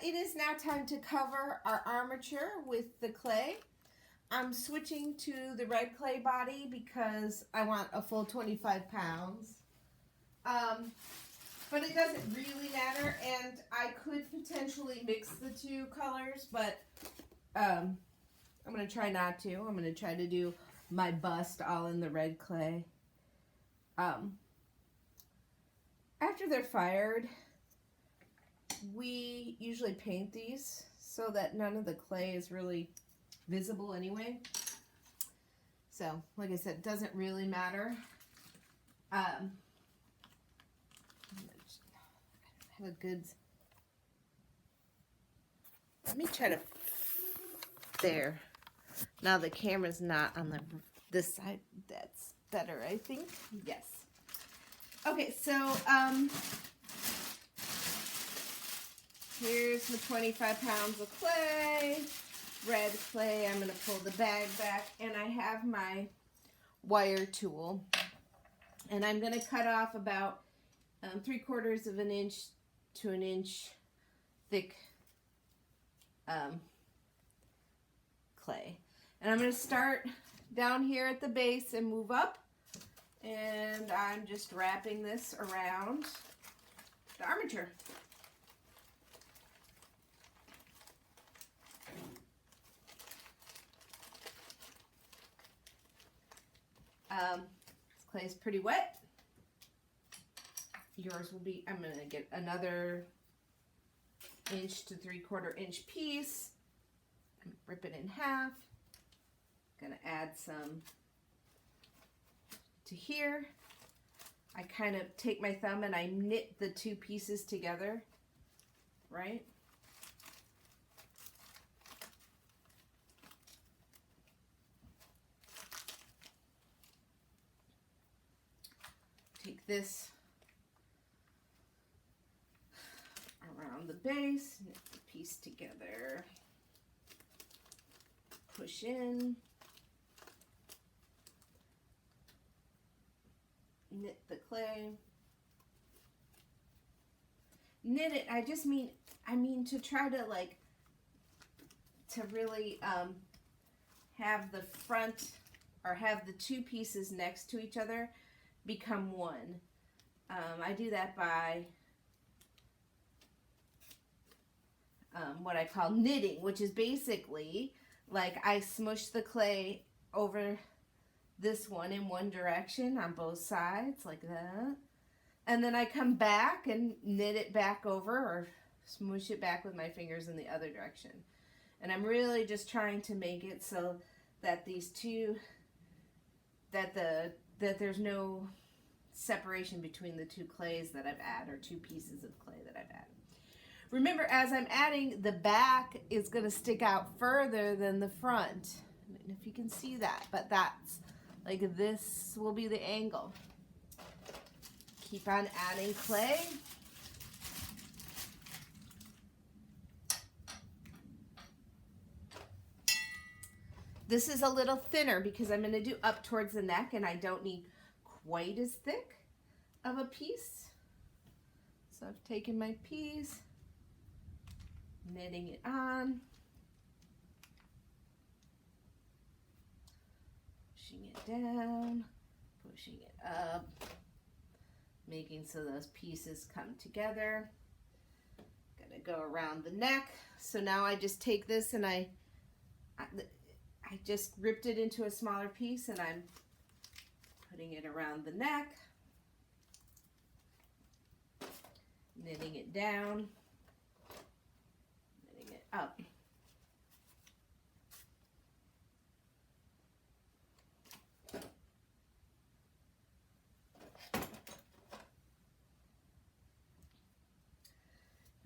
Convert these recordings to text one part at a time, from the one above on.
It is now time to cover our armature with the clay. I'm switching to the red clay body because I want a full 25 pounds. But it doesn't really matter, and I could potentially mix the two colors, but I'm going to try not to. I'm going to try to do my bust all in the red clay. After they're fired, we usually paint these so that none of the clay is really visible anyway. So, like I said, it doesn't really matter. I have a good... Let me try to... There. Now the camera's not on this side. That's better, I think. Yes. Okay, so here's the 25 pounds of clay, red clay. I'm going to pull the bag back, and I have my wire tool, and I'm going to cut off about 3/4 of an inch to an inch thick clay. And I'm going to start down here at the base and move up. And I'm just wrapping this around the armature. This clay is pretty wet. Yours will be, I'm going to get another inch to 3/4 inch piece. Rip it in half. Going to add some to here. I kind of take my thumb and I knit the two pieces together, right? Take this around the base, knit the piece together, push in, knit the clay. Knit it, I mean to try to to really have the front, or have the two pieces next to each other become one. I do that by what I call knitting, which is basically like I smush the clay over this one in one direction on both sides, like that. And then I come back and knit it back over, or smoosh it back with my fingers in the other direction. And I'm really just trying to make it so that these two, that there's no separation between the two clays that I've added, or two pieces of clay that I've added. Remember, as I'm adding, the back is going to stick out further than the front. I don't know if you can see that, but that's like, this will be the angle. Keep on adding clay. This is a little thinner because I'm going to do up towards the neck, and I don't need quite as thick of a piece. So I've taken my piece, knitting it on, pushing it down, pushing it up, making so those pieces come together. Gonna go around the neck. So now I just take this and I just ripped it into a smaller piece, and I'm putting it around the neck, knitting it down, knitting it up.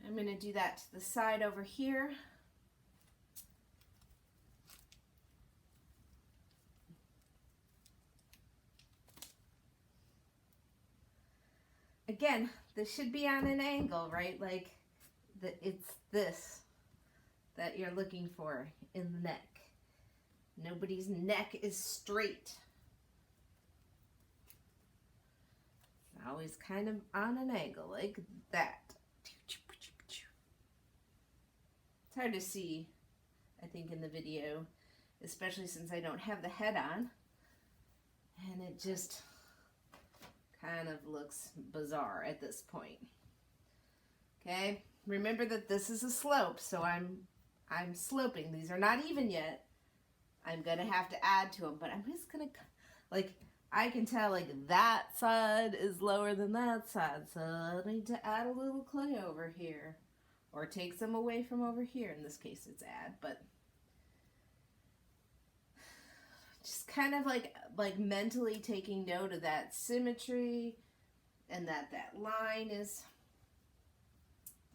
I'm going to do that to the side over here. Again, this should be on an angle, right? Like, it's this that you're looking for in the neck. Nobody's neck is straight. It's always kind of on an angle like that. hard to see, I think, in the video, especially since I don't have the head on. And it just kind of looks bizarre at this point. Okay, remember that this is a slope, so I'm sloping. These are not even yet. I'm gonna have to add to them, but I'm just gonna, like, I can tell like that side is lower than that side, so I need to add a little clay over here, or take some away from over here. In this case, it's add, but just kind of like mentally taking note of that symmetry and that line is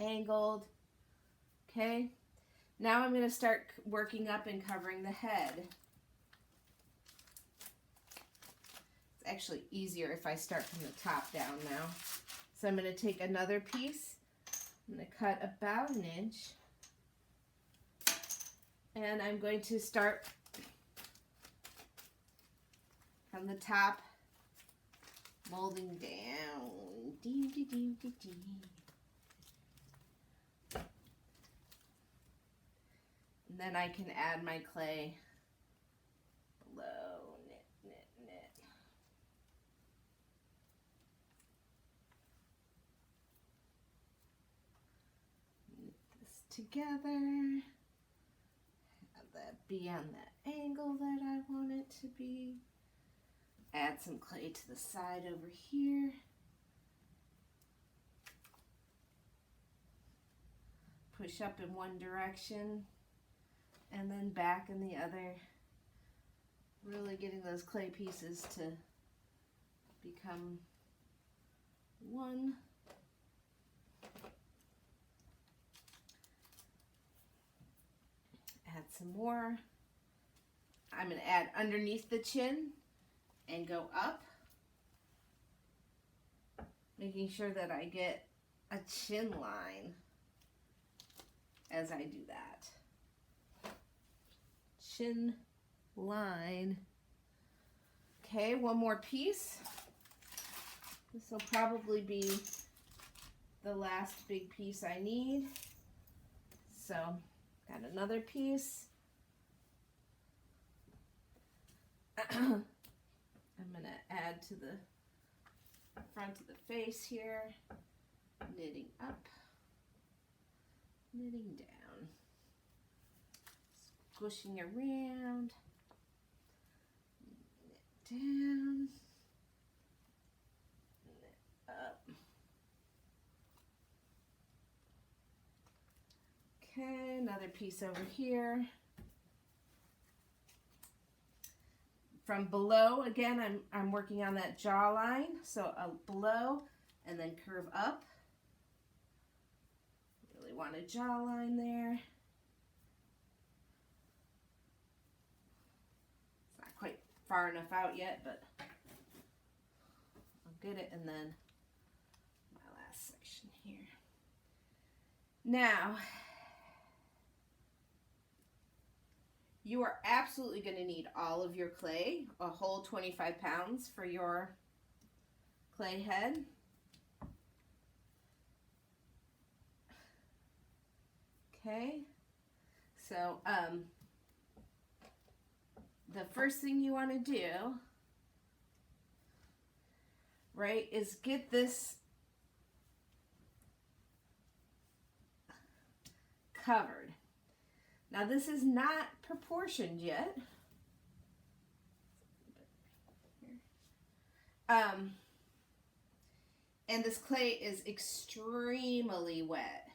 angled. Okay, now I'm going to start working up and covering the head. It's actually easier if I start from the top down now. So I'm going to take another piece. I'm going to cut about 1 inch. And I'm going to start from the top, molding down. And then I can add my clay below. Knit, knit, knit. Knit this together. Have that be on the angle that I want it to be. Add some clay to the side over here. Push up in one direction and then back in the other. Really getting those clay pieces to become one. Add some more. I'm going to add underneath the chin and go up, making sure that I get a chin line as I do that. Chin line. Okay, one more piece. This will probably be the last big piece I need. So, got another piece. I'm going to add to the front of the face here, knitting up, knitting down, squishing around, knit down, knit up. Okay, another piece over here. From below, again, I'm working on that jawline, so below and then curve up. Really want a jawline there. It's not quite far enough out yet, but I'll get it. And then my last section here. Now, you are absolutely going to need all of your clay, a whole 25 pounds for your clay head. Okay, so the first thing you want to do, right, is get this covered. Now this is not proportioned yet. And this clay is extremely wet.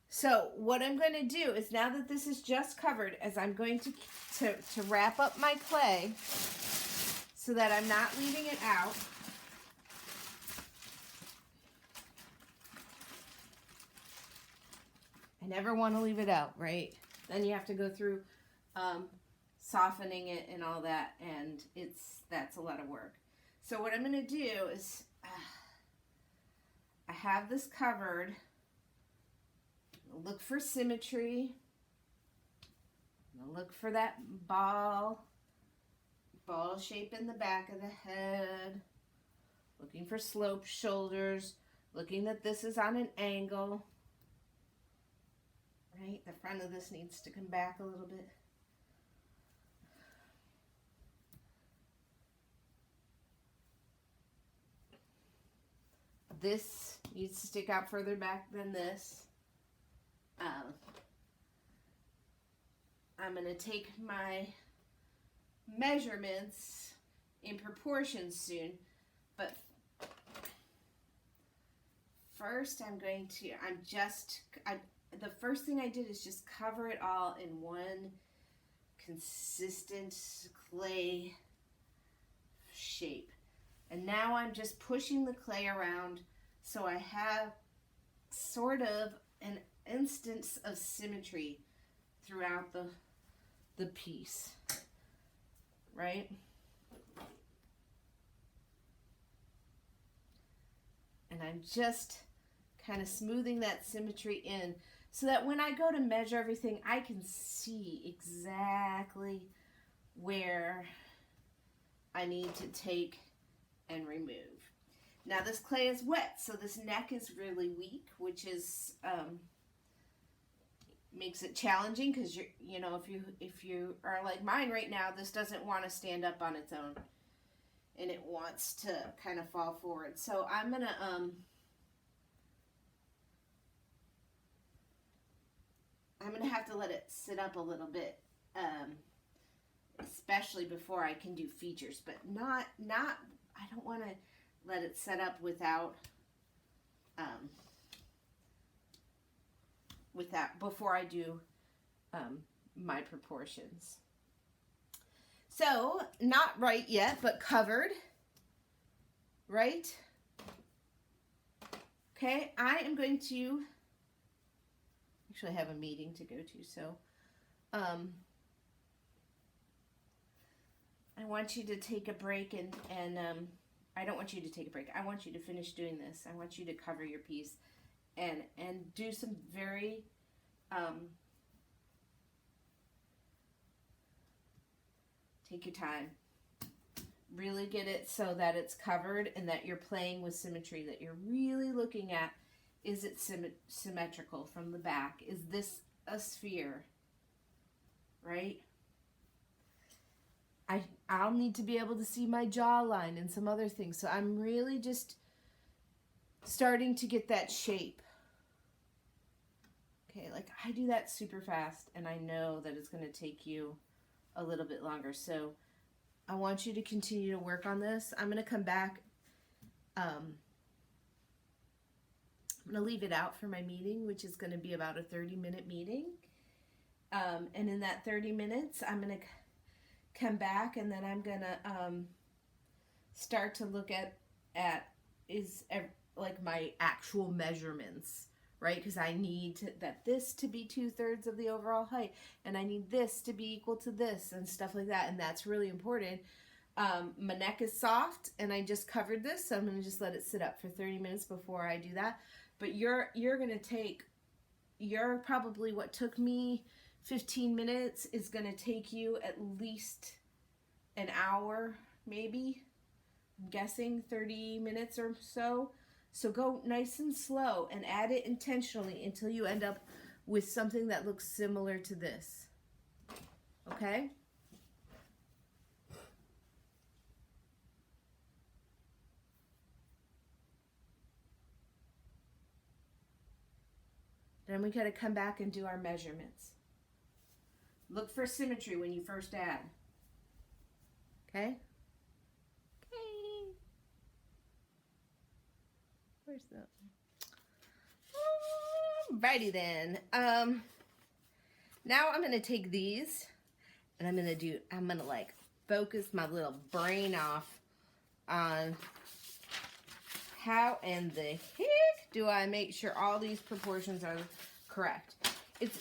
So what I'm going to do is, now that this is just covered, is I'm going to wrap up my clay so that I'm not leaving it out. I never want to leave it out, right? Then you have to go through softening it and all that, and that's a lot of work. So what I'm going to do is, I have this covered. Look for symmetry. Look for that ball shape in the back of the head. Looking for sloped shoulders. Looking that this is on an angle. right? The front of this needs to come back a little bit. This needs to stick out further back than this. I'm going to take my measurements in proportions soon, but first the first thing I did is just cover it all in one consistent clay shape. And now I'm just pushing the clay around so I have sort of an instance of symmetry throughout the piece, right? And I'm just kind of smoothing that symmetry in so that when I go to measure everything, I can see exactly where I need to take and remove. Now this clay is wet, so this neck is really weak, which is makes it challenging because you know, if you are like mine right now, this doesn't want to stand up on its own, and it wants to kind of fall forward. So I'm gonna have to let it sit up a little bit, especially before I can do features, but not I don't want to let it set up without before I do my proportions. So not right yet, but covered, right? Okay, I am going to actually have a meeting to go to, so I want you to take a break and I don't want you to take a break. I want you to finish doing this. I want you to cover your piece and do some very take your time. Really get it so that it's covered and that you're playing with symmetry, that you're really looking at, is it symmetrical from the back? Is this a sphere? Right? I'll need to be able to see my jawline and some other things. So I'm really just starting to get that shape. Okay, like I do that super fast and I know that it's going to take you a little bit longer. So I want you to continue to work on this. I'm going to come back. I'm going to leave it out for my meeting, which is going to be about a 30-minute meeting. And in that 30 minutes, I'm going to come back and then I'm going to start to look at like my actual measurements, right? Because I need this to be 2/3 of the overall height, and I need this to be equal to this and stuff like that, and that's really important. My neck is soft, and I just covered this, so I'm going to just let it sit up for 30 minutes before I do that. But you're going to take probably what took me 15 minutes is going to take you at least an hour, maybe. I'm guessing 30 minutes or so. So go nice and slow and add it intentionally until you end up with something that looks similar to this. Okay? Then we got to come back and do our measurements. Look for symmetry when you first add. Okay? Okay. Where's that? Alrighty then. Now I'm going to take these and I'm going to like focus my little brain off on how in the heck do I make sure all these proportions are correct. It's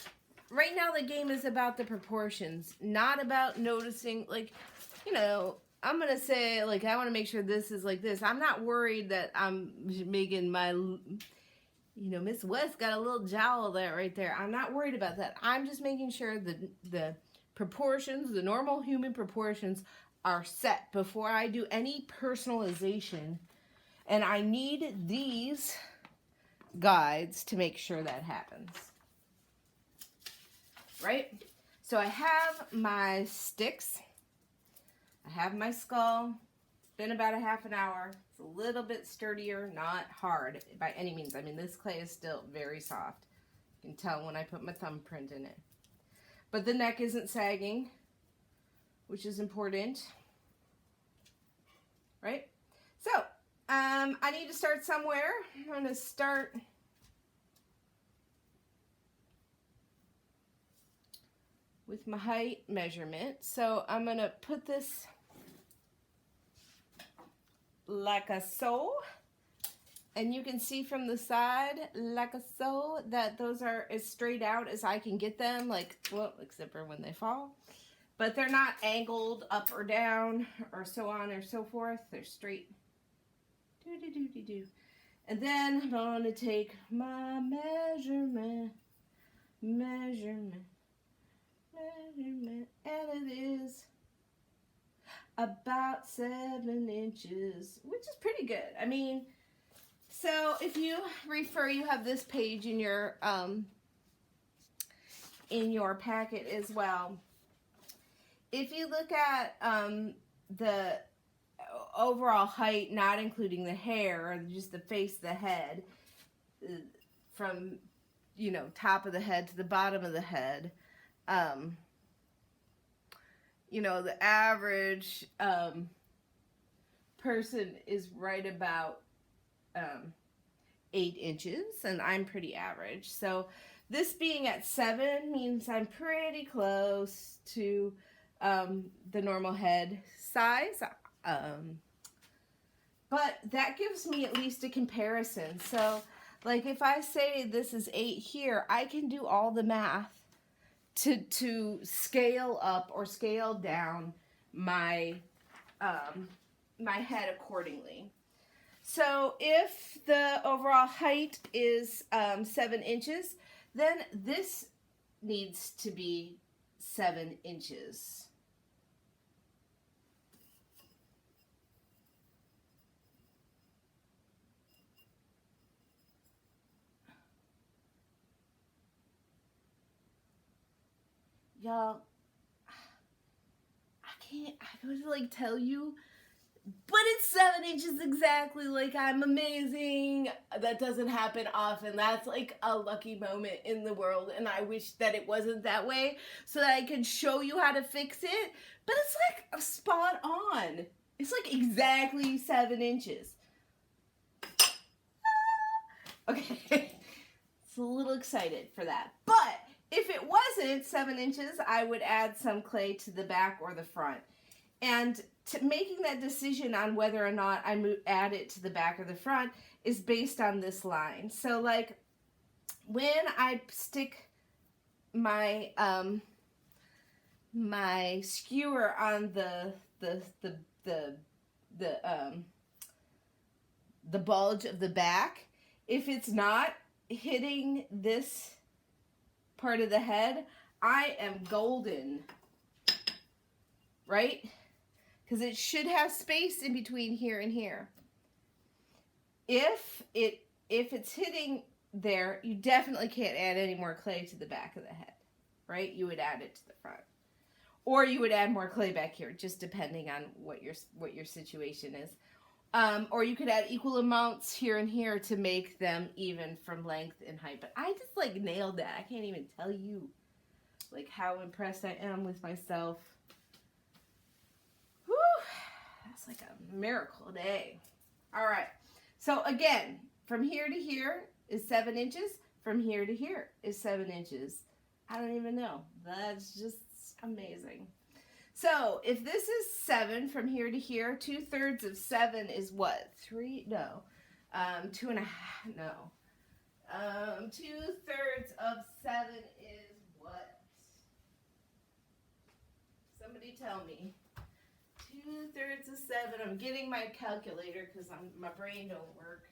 right now the game is about the proportions, not about noticing, like, you know, I'm going to say, like, I want to make sure this is like this. I'm not worried that I'm making my, you know, Miss West got a little jowl there right there. I'm not worried about that. I'm just making sure the proportions, the normal human proportions are set before I do any personalization. And I need these guides to make sure that happens. right? So I have my sticks. I have my skull. It's been about a half an hour. It's a little bit sturdier, not hard by any means. I mean, this clay is still very soft. You can tell when I put my thumbprint in it. But the neck isn't sagging, which is important, right? So, I need to start somewhere. I'm going to start with my height measurement. So I'm going to put this like a so. And you can see from the side, like a so, that those are as straight out as I can get them, like, well, except for when they fall. But they're not angled up or down or so on or so forth. They're straight. Do-do-do-do-do. And then I'm going to take my measurement, and it is about 7 inches, which is pretty good. I mean, so if you refer, you have this page in your packet as well. If you look at the overall height, not including the hair, or just the face of the head, from, you know, top of the head to the bottom of the head, you know, the average person is right about 8 inches, and I'm pretty average. So this being at 7 means I'm pretty close to the normal head size. But that gives me at least a comparison. So, like, if I say this is 8 here, I can do all the math to scale up or scale down my my head accordingly. So if the overall height is 7 inches, then this needs to be 7 inches. Y'all, I could like tell you, but it's 7 inches exactly. Like, I'm amazing. That doesn't happen often. That's like a lucky moment in the world, and I wish that it wasn't that way so that I could show you how to fix it. But it's like spot on. It's like exactly 7 inches. Okay, it's a little excited for that. But if it wasn't 7 inches, I would add some clay to the back or the front. And making that decision on whether or not I add it to the back or the front is based on this line. So, like, when I stick my my skewer on the bulge of the back, if it's not hitting this part of the head, I am golden, right? Because it should have space in between here and here. If it's hitting there, you definitely can't add any more clay to the back of the head, right? You would add it to the front, or you would add more clay back here, just depending on what your situation is. Or you could add equal amounts here and here to make them even from length and height. But I just like nailed that. I can't even tell you like how impressed I am with myself. Whew, that's like a miracle day. All right. So again, from here to here is 7 inches. From here to here is 7 inches. I don't even know. That's just amazing. So if this is 7 from here to here, 2/3 of 7 is what? 3? No. 2.5. No. 2/3 of 7 is what? Somebody tell me. 2/3 of 7. I'm getting my calculator because my brain don't work.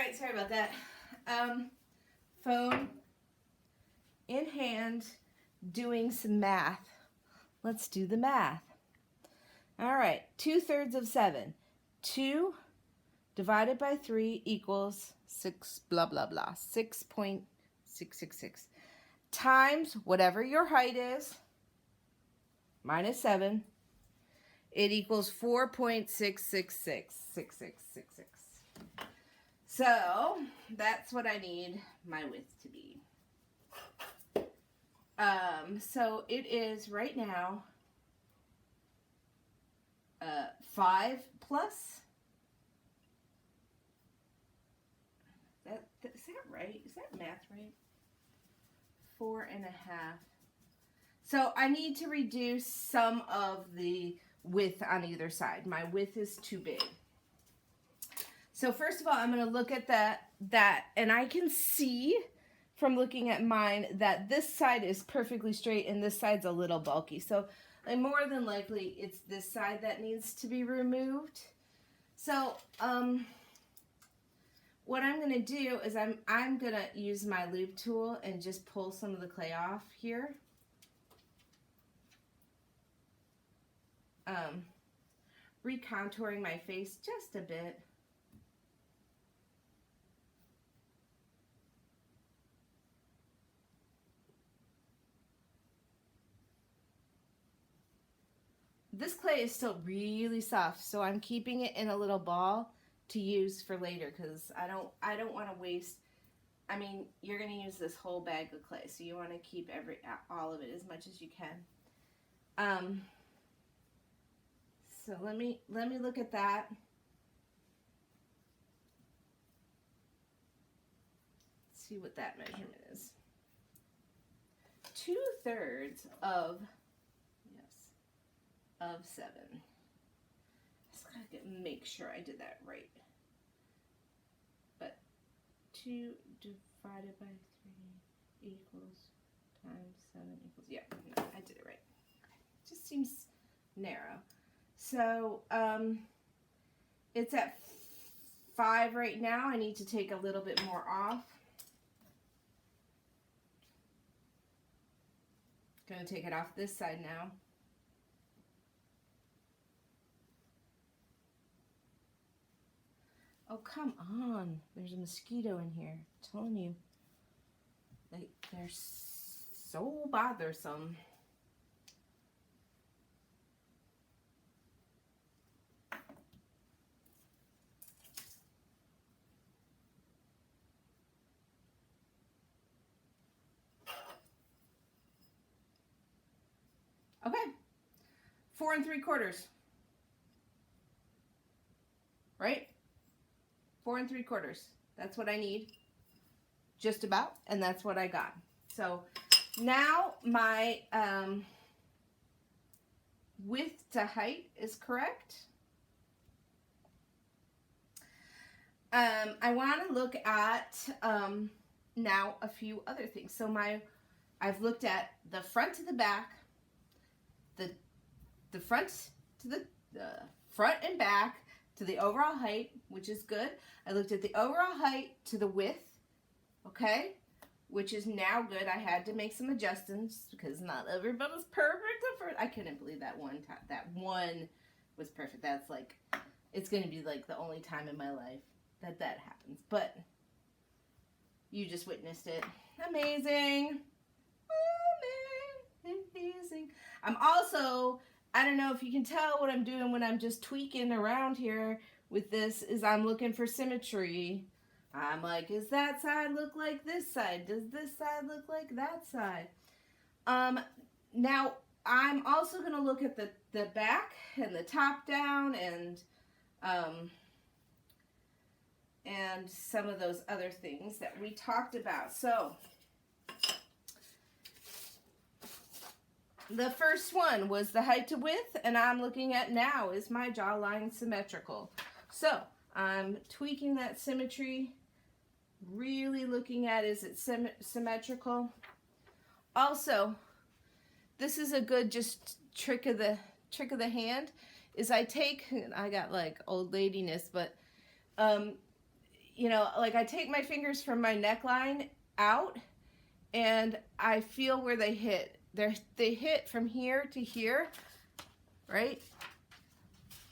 right, sorry about that. Phone in hand, doing some math. Let's do the math. All right, 2/3 of 7. 2 divided by 3 equals 6, blah, blah, blah, 6.666. Times whatever your height is, minus 7, it equals 4.6666666. So that's what I need my width to be. So it is right now 5 plus. Is that right? Is that math right? 4.5. So I need to reduce some of the width on either side. My width is too big. So first of all, I'm going to look at that, and I can see from looking at mine that this side is perfectly straight and this side's a little bulky. So more than likely it's this side that needs to be removed. So what I'm going to do is I'm going to use my loop tool and just pull some of the clay off here. Recontouring my face just a bit. This clay is still really soft, so I'm keeping it in a little ball to use for later because I don't want to waste. I mean, you're going to use this whole bag of clay, so you want to keep all of it as much as you can. So let me look at that. See what that measurement is. 2/3 of 7. Just gotta make sure I did that right. But 2 divided by 3 equals times 7 equals, yeah, no, I did it right. It just seems narrow. So it's at 5 right now. I need to take a little bit more off. Gonna take it off this side now. Oh, come on. There's a mosquito in here. I'm telling you. They're so bothersome. Okay. 4 3/4. Right? 4 3/4. That's what I need. Just about. And that's what I got. So now my width to height is correct. I want to look at now a few other things. So I've looked at the front to the back, the front to the front and back to the overall height, which is good. I looked at the overall height to the width, okay, which is now good. I had to make some adjustments because not everybody's perfect at first. I couldn't believe that one was perfect. That's like, it's going to be like the only time in my life that happens. But you just witnessed it. Amazing. Amazing. I'm also, I don't know if you can tell what I'm doing when I'm just tweaking around here with this, is I'm looking for symmetry. I'm like, does that side look like this side? Does this side look like that side? Now, I'm also going to look at the back and the top down and some of those other things that we talked about. So, the first one was the height to width, and I'm looking at now, is my jawline symmetrical? So, I'm tweaking that symmetry, really looking at, is it symmetrical? Also, this is a good just trick of the hand, is I got like old ladiness, but you know, like I take my fingers from my neckline out and I feel where they hit. They hit from here to here, right?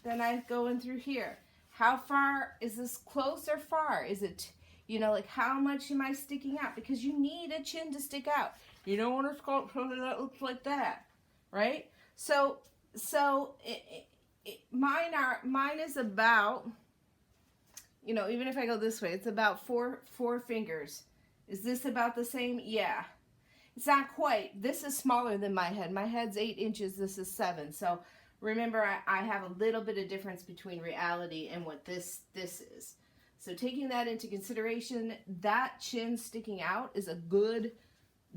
Then I go in through here. How far, is this close or far? Is it, you know, like how much am I sticking out? Because you need a chin to stick out. You don't want to sculpt something that looks like that, right? So mine is about, you know, even if I go this way, it's about four fingers. Is this about the same? Yeah. It's not quite. This is smaller than my head. My head's 8 inches. This is 7. So remember, I have a little bit of difference between reality and what this is. So taking that into consideration, that chin sticking out is a good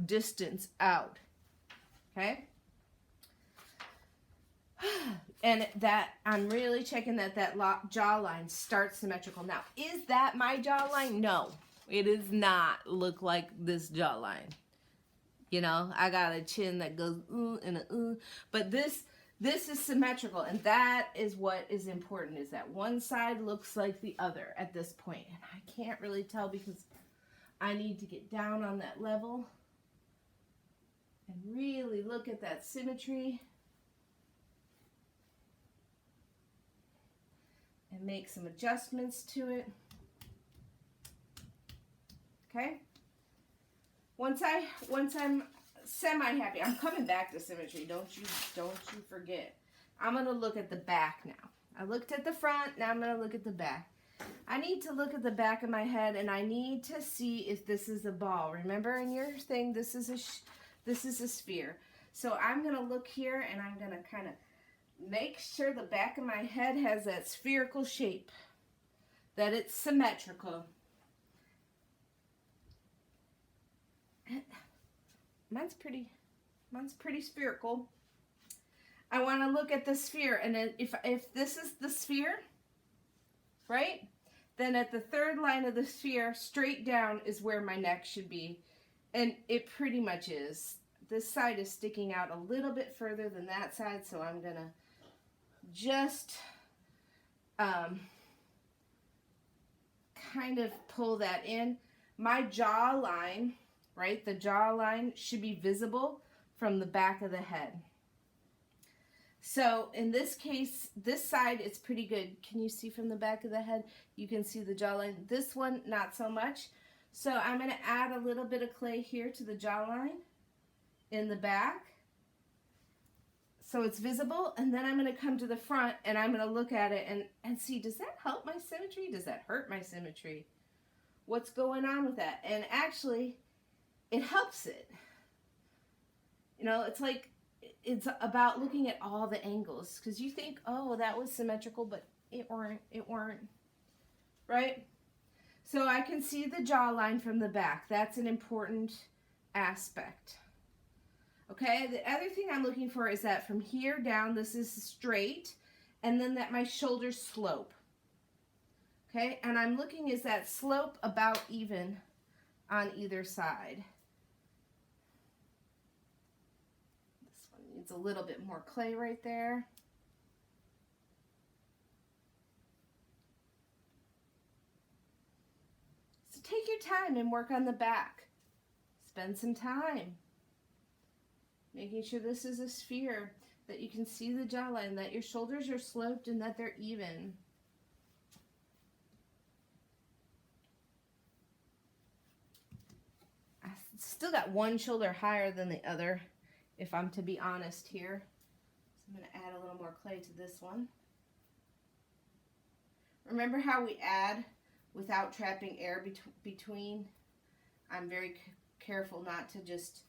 distance out. Okay? And that I'm really checking that jawline starts symmetrical. Now, is that my jawline? No, it does not look like this jawline. You know, I got a chin that goes and a but this is symmetrical, and that is what is important, is that one side looks like the other at this point. And I can't really tell because I need to get down on that level and really look at that symmetry and make some adjustments to it. Okay? Once I'm semi-happy, I'm coming back to symmetry. Don't you forget. I'm going to look at the back now. I looked at the front, now I'm going to look at the back. I need to look at the back of my head, and I need to see if this is a ball. Remember in your thing, this is a sphere. So I'm going to look here, and I'm going to kind of make sure the back of my head has that spherical shape, that it's symmetrical. Mine's pretty spherical. I want to look at the sphere, and then if this is the sphere, right? Then at the third line of the sphere, straight down is where my neck should be, and it pretty much is. This side is sticking out a little bit further than that side, so I'm gonna just kind of pull that in. My jawline, right? The jawline should be visible from the back of the head. So in this case, this side is pretty good. Can you see from the back of the head? You can see the jawline. This one, not so much. So I'm going to add a little bit of clay here to the jawline in the back, so it's visible, and then I'm going to come to the front and I'm going to look at it and see, does that help my symmetry? Does that hurt my symmetry? What's going on with that? And actually, it helps it. You know, it's like, it's about looking at all the angles, because you think, oh, that was symmetrical, but it weren't, right? So I can see the jawline from the back. That's an important aspect. Okay, the other thing I'm looking for is that from here down, this is straight, and then that my shoulders slope. Okay, and I'm looking, is that slope about even on either side? This one needs a little bit more clay right there. So take your time and work on the back. Spend some time making sure this is a sphere, that you can see the jawline, that your shoulders are sloped, and that they're even. I still got one shoulder higher than the other, if I'm to be honest here. So I'm going to add a little more clay to this one. Remember how we add without trapping air between? I'm very careful not to just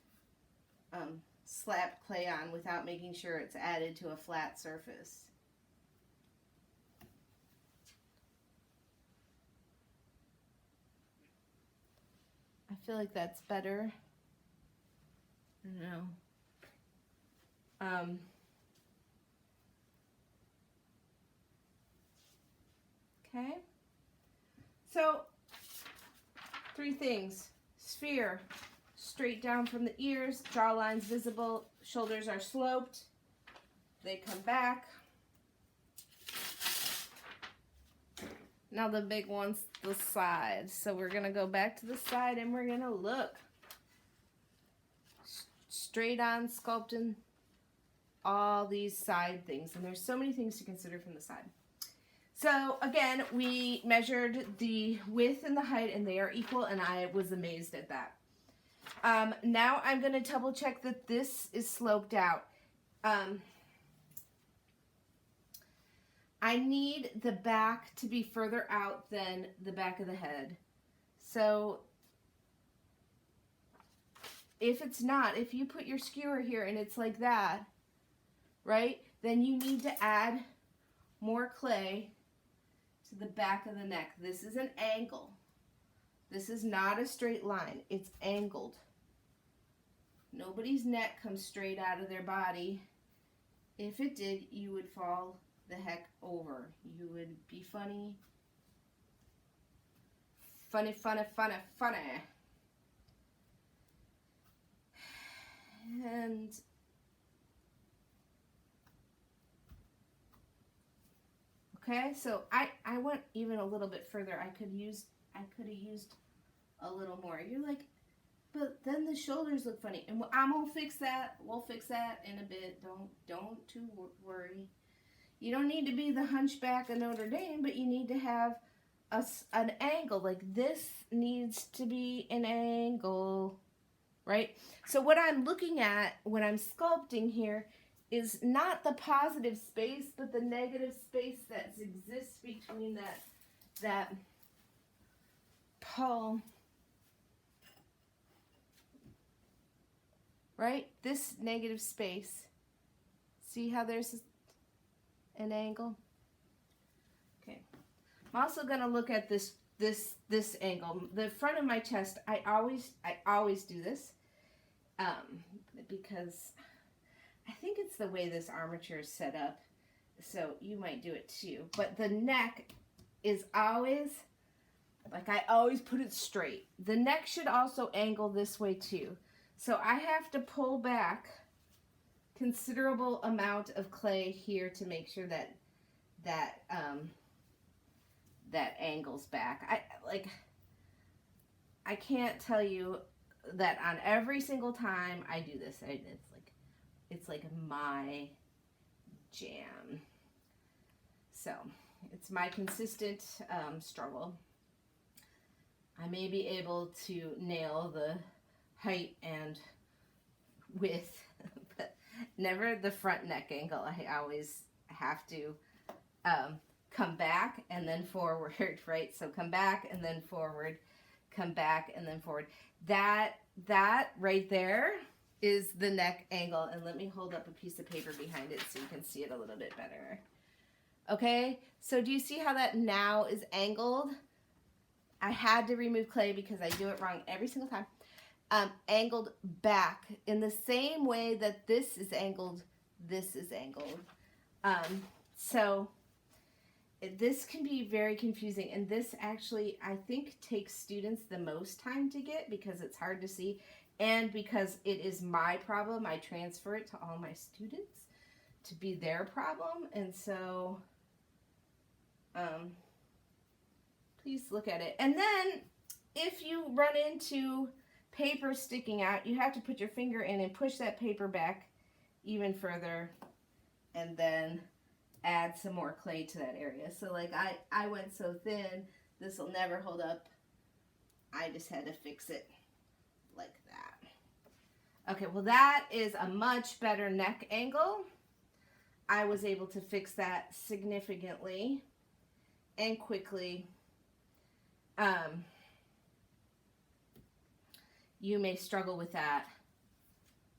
slap clay on without making sure it's added to a flat surface. I feel like that's better. I don't know. Okay. So, 3 things. Sphere. Straight down from the ears, jawline's visible, shoulders are sloped, they come back. Now the big one's the side. So we're going to go back to the side and we're going to look. Straight on sculpting all these side things. And there's so many things to consider from the side. So again, we measured the width and the height and they are equal, and I was amazed at that. Now I'm going to double check that this is sloped out. I need the back to be further out than the back of the head. So if it's not, if you put your skewer here and it's like that, right, then you need to add more clay to the back of the neck. This is an angle. This is not a straight line. It's angled. Nobody's neck comes straight out of their body. If it did, you would fall the heck over. You would be funny. Funny, funny, funny, funny. And okay, so I went even a little bit further. I could have used a little more. You're like, but then the shoulders look funny. And I'm gonna fix that. We'll fix that in a bit. Don't too worry. You don't need to be the Hunchback of Notre Dame, but you need to have an angle. Like this needs to be an angle, right? So what I'm looking at when I'm sculpting here is not the positive space, but the negative space that exists between that palm, right? This negative space. See how there's an angle? Okay. I'm also going to look at this angle. The front of my chest, I always do this because I think it's the way this armature is set up. So you might do it too. But the neck is always, like I always put it straight. The neck should also angle this way too. So I have to pull back considerable amount of clay here to make sure that angles back. I can't tell you that on every single time I do this. It's like my jam. So it's my consistent struggle. I may be able to nail the height and width, but never the front neck angle. I always have to come back and then forward, right? So come back and then forward, come back and then forward. That right there is the neck angle. And let me hold up a piece of paper behind it so you can see it a little bit better. Okay, so do you see how that now is angled? I had to remove clay because I do it wrong every single time. Angled back in the same way that this is angled, this is angled. So this can be very confusing, and this actually I think takes students the most time to get because it's hard to see, and because it is my problem, I transfer it to all my students to be their problem. And so please look at it. And then if you run into paper sticking out, you have to put your finger in and push that paper back even further, and then add some more clay to that area. So like I went so thin, this will never hold up. I just had to fix it like that. Okay, well that is a much better neck angle. I was able to fix that significantly and quickly. You may struggle with that.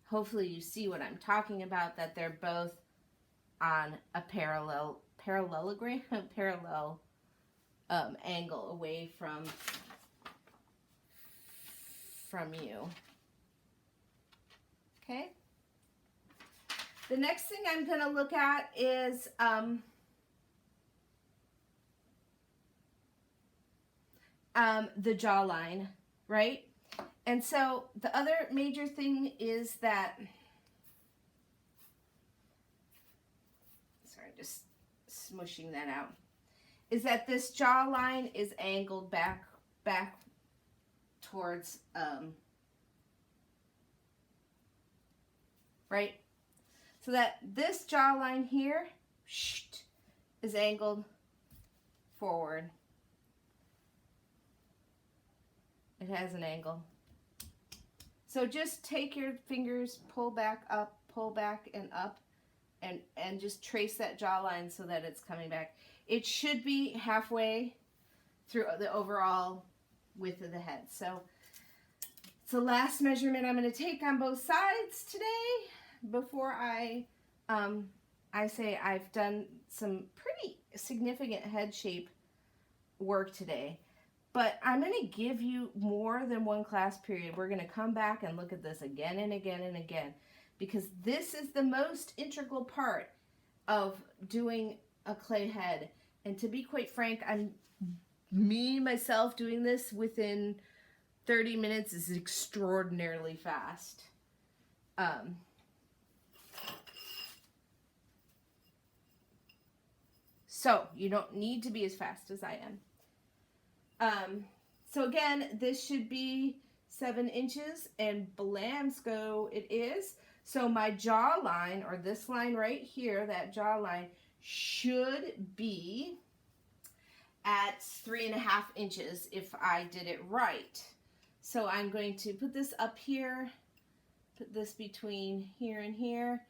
Hopefully you see what I'm talking about, that they're both on a parallel angle away from you. Okay. The next thing I'm going to look at is the jawline, right? And so the other major thing is that, sorry, just smushing that out, is that this jawline is angled back towards, right? So that this jawline here is angled forward. It has an angle. So just take your fingers, pull back up, pull back and up, and just trace that jawline so that it's coming back. It should be halfway through the overall width of the head. So it's the last measurement I'm going to take on both sides today before I say I've done some pretty significant head shape work today. But I'm going to give you more than one class period. We're going to come back and look at this again and again and again, because this is the most integral part of doing a clay head. And to be quite frank, myself doing this within 30 minutes is extraordinarily fast. So you don't need to be as fast as I am. So again, this should be 7 inches, and blamsco it is. So my jawline, or this line right here, that jawline, should be at 3.5 inches if I did it right. So I'm going to put this up here, put this between here and here,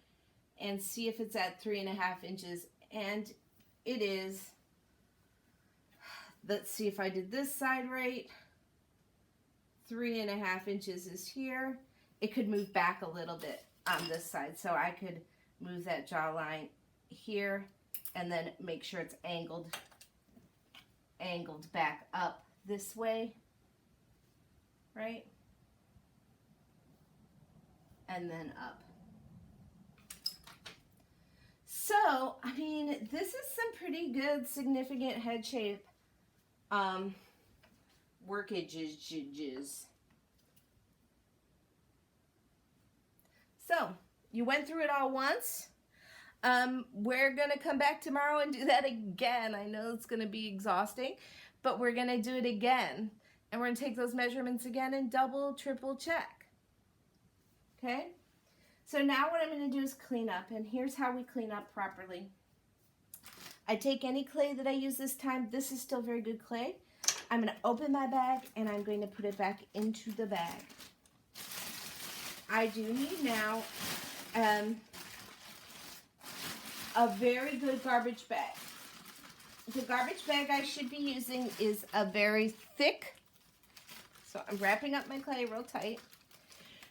and see if it's at 3.5 inches, and it is. Let's see if I did this side right. 3.5 inches is here. It could move back a little bit on this side, so I could move that jawline here and then make sure it's angled back up this way, right? And then up. So, I mean, this is some pretty good, significant head shape workages. So, you went through it all once. We're going to come back tomorrow and do that again. I know it's going to be exhausting, but we're going to do it again. And we're going to take those measurements again and double, triple check. Okay? So now what I'm going to do is clean up, and here's how we clean up properly. I take any clay that I use this time. This is still very good clay. I'm going to open my bag, and I'm going to put it back into the bag. I do need now a very good garbage bag. The garbage bag I should be using is a very thick, so I'm wrapping up my clay real tight.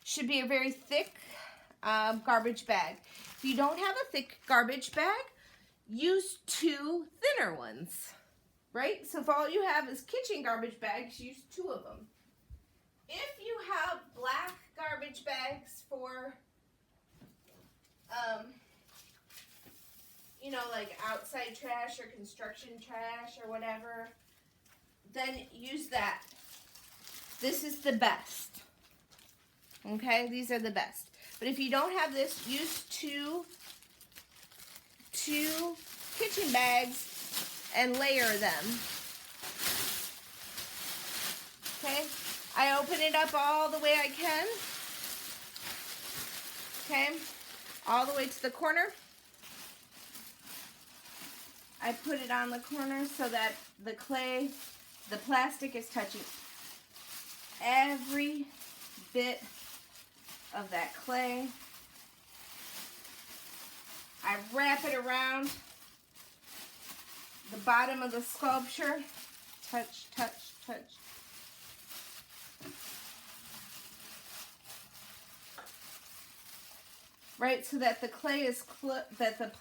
Should be a very thick garbage bag. If you don't have a thick garbage bag, use 2 thinner ones, right? So if all you have is kitchen garbage bags, use 2 of them. If you have black garbage bags for, you know, like outside trash or construction trash or whatever, then use that. This is the best. Okay, these are the best. But if you don't have this, use two kitchen bags and layer them. Okay, I open it up all the way I can. Okay, all the way to the corner. I put it on the corner so that the clay, the plastic is touching every bit of that clay. I wrap it around the bottom of the sculpture. Touch, touch, touch. Right, so that the clay is, the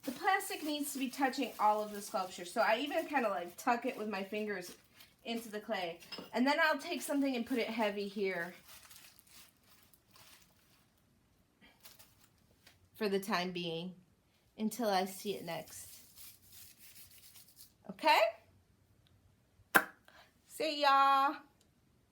plastic needs to be touching all of the sculpture. So I even kind of like tuck it with my fingers into the clay. And then I'll take something and put it heavy here for the time being until I see it next. Okay? See y'all.